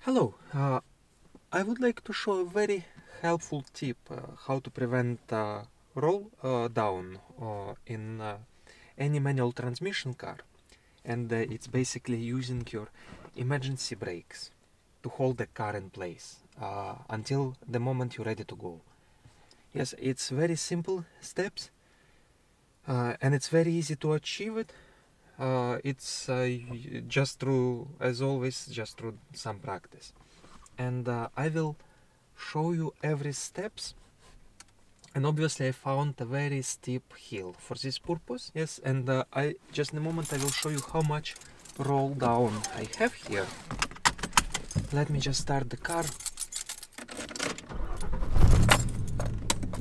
Hello, I would like to show a very helpful tip how to prevent roll down in any manual transmission car, and it's basically using your emergency brakes to hold the car in place until the moment you're ready to go. Yes, it's very simple steps and it's very easy to achieve it. It's just through, as always, just through some practice. And I will show you every steps. And obviously I found a very steep hill for this purpose. Yes, and I just in a moment I will show you how much roll down I have here. Let me just start the car.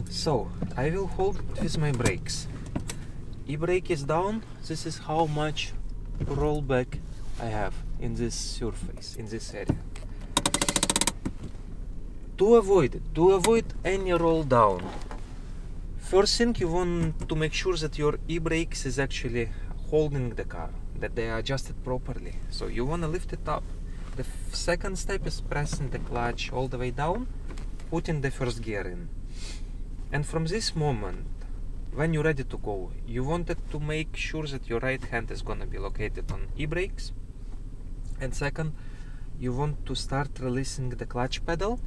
So I will hold it with my brakes. E-brake is down. This is how much rollback I have in this surface, in this area. To avoid any roll down, first thing you want to make sure that your e-brakes is actually holding the car, that they are adjusted properly. So you want to lift it up. The second step is pressing the clutch all the way down, putting the first gear in. And from this moment, when you're ready to go, you wanted to make sure that your right hand is gonna be located on e-brakes. And second, you want to start releasing the clutch pedal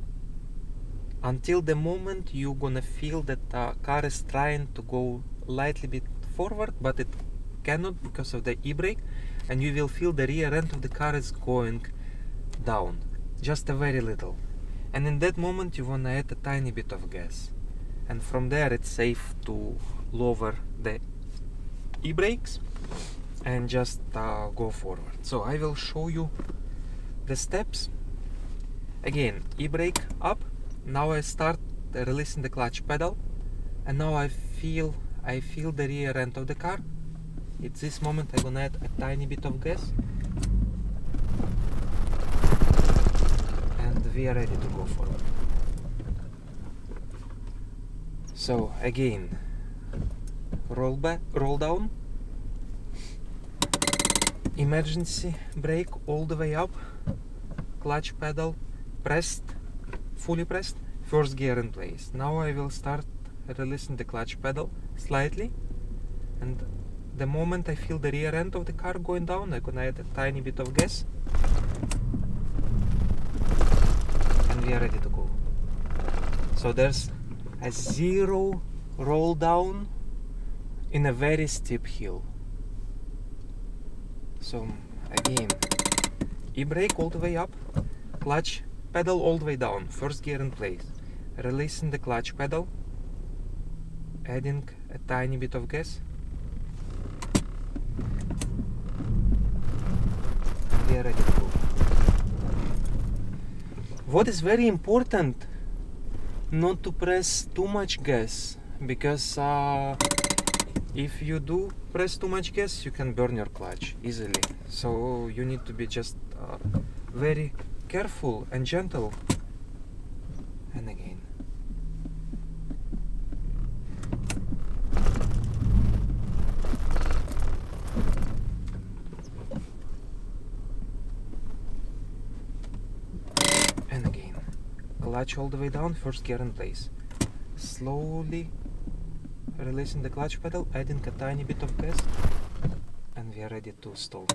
until the moment you're gonna feel that the car is trying to go lightly bit forward, but it cannot because of the e-brake, and you will feel the rear end of the car is going down, just a very little. And in that moment you wanna add a tiny bit of gas. And from there it's safe to lower the e-brakes and just go forward. So I will show you the steps. Again, e-brake up. Now I start releasing the clutch pedal, and now I feel the rear end of the car. At this moment I'm gonna add a tiny bit of gas, and we are ready to go forward. So again, roll down, emergency brake all the way up, clutch pedal pressed, fully pressed, first gear in place. Now I will start releasing the clutch pedal slightly, and the moment I feel the rear end of the car going down, I'm gonna add a tiny bit of gas, and we are ready to go. So there's a zero roll down in a very steep hill. So again, e-brake all the way up, clutch pedal all the way down, first gear in place, releasing the clutch pedal, adding a tiny bit of gas, and we are ready to go. What is very important, not to press too much gas, because if you do press too much gas, you can burn your clutch easily. So you need to be just very careful and gentle. And again. And again. Clutch all the way down, first gear in place. Slowly releasing the clutch pedal, adding a tiny bit of gas, and we are ready to stall.